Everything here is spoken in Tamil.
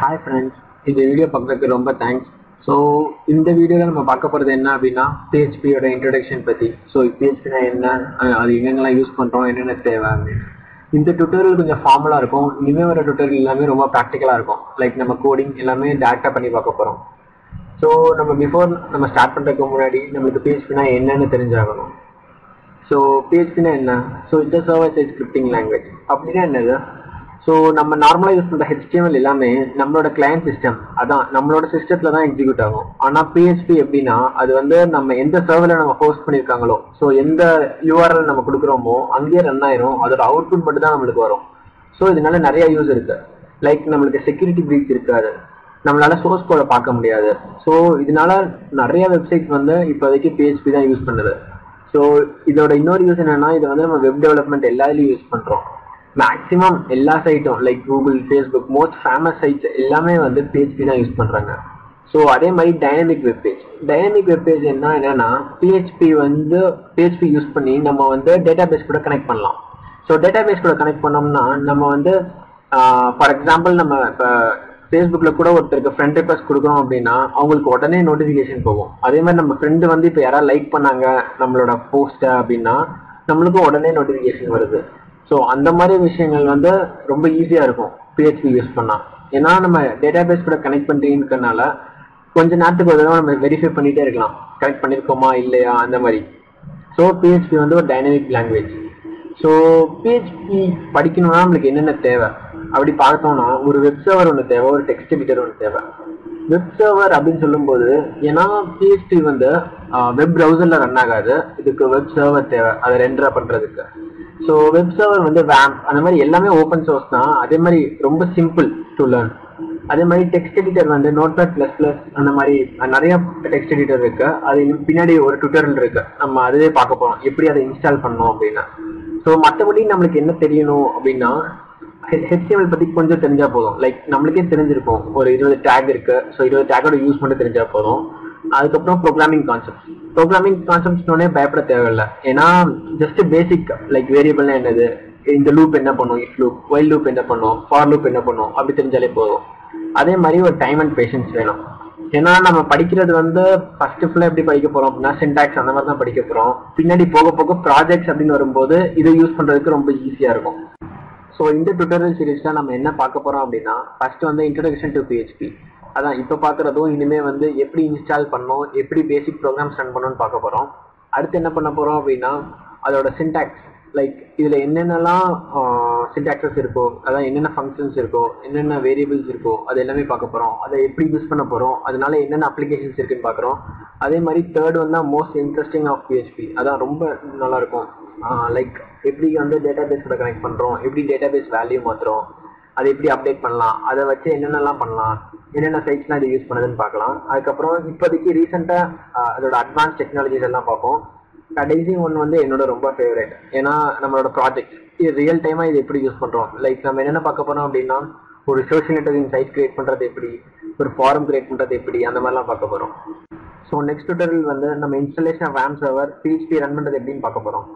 ஹாய் ஃப்ரெண்ட்ஸ், இந்த வீடியோ பார்க்குறதுக்கு ரொம்ப தேங்க்ஸ். ஸோ இந்த வீடியோவில் நம்ம பார்க்க போகிறது என்ன அப்படின்னா பிஹெச்பியோட இன்ட்ரடக்ஷன் பற்றி. ஸோ பிஹெச்பினா என்ன, அது எங்கெங்கெல்லாம் யூஸ் பண்ணுறோம், என்னென்ன தேவை அப்படின்னு. இந்த டுட்டோரியல் கொஞ்சம் ஃபார்மலாக இருக்கும். இனிமேல் வர டுட்டோரியல் எல்லாமே ரொம்ப ப்ராக்டிக்கலாக இருக்கும். லைக் நம்ம கோடிங் எல்லாமே டேரெக்டாக பண்ணி பார்க்க போகிறோம். ஸோ நம்ம ஸ்டார்ட் பண்ணுறதுக்கு முன்னாடி நம்மளுக்கு பிஹெச்பினா என்னன்னு தெரிஞ்சாகணும். ஸோ பிஹெச்பினா என்ன? So it's server side scripting language. அப்படின்னா என்னது? ஸோ நம்ம நார்மலாக யூஸ் பண்ணுற ஹெச்டிஎம்எல் எல்லாமே நம்மளோட கிளையன்ட் சிஸ்டம், அதான் நம்மளோட சிஸ்டத்தில் தான் எக்ஸிக்யூட் ஆகும். ஆனால் பிஹெச்பி எப்படின்னா அது வந்து நம்ம எந்த சர்வரில் நம்ம ஹோஸ்ட் பண்ணியிருக்காங்களோ, ஸோ எந்த யூஆர்எல் நம்ம கொடுக்குறோமோ அங்கேயே ரன் ஆயிரும். அதோட அவுட்புட் மட்டும் தான் நம்மளுக்கு வரும். ஸோ இதனால நிறைய யூஸ் இருக்கு. லைக் நம்மளுக்கு செக்யூரிட்டி பிரீச் இருக்காது, நம்மளால சோர்ஸ் கோடை பார்க்க முடியாது. ஸோ இதனால நிறைய வெப்சைட் வந்து இப்போதைக்கு பிஹெச்பி தான் யூஸ் பண்ணுது. ஸோ இதோட இன்னொரு யூஸ் என்னன்னா, இதை வந்து நம்ம வெப் டெவலப்மெண்ட் எல்லாத்துலையும் யூஸ் பண்ணுறோம். மேக்ஸிமம் எல்லா சைட்டும் like Google, Facebook, most famous sites எல்லாமே வந்து பிஹெச்பி தான் யூஸ் பண்ணுறாங்க. ஸோ அதே மாதிரி டைனமிக் வெப்பேஜ் என்னன்னா பிஹெச்பி யூஸ் பண்ணி நம்ம வந்து டேட்டா பேஸ் கூட கனெக்ட் பண்ணலாம். ஸோ டேட்டா பேஸ் கூட கனெக்ட் பண்ணோம்னா நம்ம வந்து ஃபார் எக்ஸாம்பிள் நம்ம இப்போ ஃபேஸ்புக்கில் கூட ஒருத்தருக்கு ஃப்ரெண்ட் ரிக்வெஸ்ட் கொடுக்குறோம் அப்படின்னா அவங்களுக்கு உடனே நோட்டிஃபிகேஷன் போகும். அதே மாதிரி நம்ம ஃப்ரெண்டு வந்து இப்போ யாராவது லைக் பண்ணாங்க நம்மளோட போஸ்ட்டை அப்படின்னா நம்மளுக்கும் உடனே நோட்டிஃபிகேஷன் வருது. ஸோ அந்த மாதிரி விஷயங்கள் வந்து ரொம்ப ஈஸியாக இருக்கும் பிஹெச்பி யூஸ் பண்ணால். ஏன்னா நம்ம டேட்டா பேஸ் கூட கனெக்ட் பண்ணிட்டீங்கனால கொஞ்ச நேரத்துக்கு ஒரு தடவை நம்ம வெரிஃபை பண்ணிகிட்டே இருக்கலாம், கனெக்ட் பண்ணியிருக்கோமா இல்லையா அந்த மாதிரி. ஸோ பிஹெச்பி வந்து ஒரு டைனமிக் லாங்குவேஜ். ஸோ பிஹெச்பி படிக்கணும்னா நம்மளுக்கு என்னென்ன தேவை அப்படி பார்த்தோம்னா, ஒரு வெப் சர்வர் ஒன்று தேவை, ஒரு டெக்ஸ்ட் எடிட்டர் ஒன்று தேவை. வெப் சர்வர் அப்படின்னு சொல்லும்போது, ஏன்னா பிஹெச்பி வந்து வெப் ப்ரௌசரில் ரன் ஆகாது, இதுக்கு வெப் சர்வர் தேவை அதை ரெண்டரா பண்ணுறதுக்கு. ஸோ வெப் சர்வர் வந்து வேம்ப் அந்த மாதிரி எல்லாமே ஓப்பன் சோர்ஸ் தான். அதே மாதிரி ரொம்ப சிம்பிள் டு லேர்ன். அதே மாதிரி டெக்ஸ்ட் எடிட்டர் வந்து Notepad++ அந்த மாதிரி நிறைய டெக்ஸ்ட் எடிட்டர் இருக்கு. அது பின்னாடி ஒரு டுட்டோரியல் இருக்கு, நம்ம அதுவே பார்க்க போறோம் எப்படி அதை இன்ஸ்டால் பண்ணோம் அப்படின்னா. ஸோ மற்றபடி நம்மளுக்கு என்ன தெரியணும் அப்படின்னா, HTML பற்றி கொஞ்சம் தெரிஞ்சா போதும். லைக் நம்மளுக்கே தெரிஞ்சிருக்கும் ஒரு 20 டேக் இருக்கு. ஸோ 20 டேக்கோட யூஸ் மட்டும் தெரிஞ்சா போதும். அதுக்கப்புறம் ப்ரோக்ராமிங் கான்செப்ட்ஸ்னே பயப்பட தேவையில்லை. ஏன்னா ஜஸ்ட் பேசிக் லைக் வேரியபிள்னா என்னது, இந்த லூப் என்ன பண்ணும், இஃப் லூப், வைல் லூப் என்ன பண்ணும், ஃபார் லூப் என்ன பண்ணும் அப்படி தெரிஞ்சாலே போதும். அதே மாதிரி ஒரு டைம் அண்ட் பேஷன்ஸ் வேணும். ஏன்னா நம்ம படிக்கிறது வந்து ஃபர்ஸ்ட் ஃபுல்லாக எப்படி படிக்க போறோம் அப்படின்னா சின்டாக்ஸ் அந்த மாதிரி தான் படிக்க போறோம். பின்னாடி போக போக ப்ராஜெக்ட்ஸ் அப்படின்னு வரும்போது இதை யூஸ் பண்றதுக்கு ரொம்ப ஈஸியா இருக்கும். ஸோ இந்த டுட்டோரியல் சீரீஸ்ல நம்ம என்ன பார்க்க போறோம் அப்படின்னா, ஃபர்ஸ்ட் வந்து இன்ட்ரோடக்ஷன் டு பிஹெச்பி. அதான் இப்போ பார்க்குறதும் இனிமே வந்து எப்படி இன்ஸ்டால் பண்ணணும், எப்படி பேசிக் ப்ரோக்ராம்ஸ் ரன் பண்ணணும்னு பார்க்க போகிறோம். அடுத்து என்ன பண்ண போகிறோம் அப்படின்னா அதோட சின்டாக்ஸ், லைக் இதில் என்னென்னலாம் சின்டாக்ஸஸ் இருக்கோ, அதான் என்னென்ன ஃபங்க்ஷன்ஸ் இருக்கோ, என்னென்ன வேரியபிள்ஸ் இருக்கோ அது எல்லாமே பார்க்க போகிறோம். அதை எப்படி யூஸ் பண்ண போகிறோம், அதனால என்னென்ன அப்ளிகேஷன்ஸ் இருக்குன்னு பார்க்குறோம். அதே மாதிரி தேர்ட் வந்து மோஸ்ட் இன்ட்ரெஸ்டிங் ஆஃப் பிஹெச்பி, அதான் ரொம்ப நல்லாயிருக்கும். லைக் எப்படி வந்து டேட்டா பேஸ் கூட கனெக்ட் பண்ணுறோம், எப்படி டேட்டா பேஸ் வேல்யூ மாற்றுறோம், அதை எப்படி அப்டேட் பண்ணலாம், அதை வச்சு என்னென்னலாம் பண்ணலாம், என்னென்ன சைட்ஸ்லாம் இது யூஸ் பண்ணுதுன்னு பார்க்கலாம். அதுக்கப்புறம் இப்போதைக்கு ரீசெண்டாக அதோட அட்வான்ஸ் டெக்னாலஜிஸ் எல்லாம் பார்ப்போம். கடைசி ஒன்று வந்து என்னோட ரொம்ப ஃபேவரட், ஏன்னா நம்மளோட ப்ராஜெக்ட் இது ரியல் டைமாக இது எப்படி யூஸ் பண்ணுறோம். லைக் நம்ம என்னென்ன பார்க்க போகிறோம் அப்படின்னா, ஒரு சோஷியல் நெட்வொர்க்கிங் சைட் கிரியேட் பண்ணுறது எப்படி, ஒரு ஃபாரம் கிரியேட் பண்ணுறது எப்படி, அந்த மாதிரிலாம் பார்க்க போகிறோம். ஸோ நெக்ஸ்ட் டுட்டோரியல் வந்து நம்ம இன்ஸ்டாலேஷன் ஆஃப் வேம் சர்வர் பிஹெச்பி ரன் பண்ணுறது எப்படின்னு பார்க்க போகிறோம்.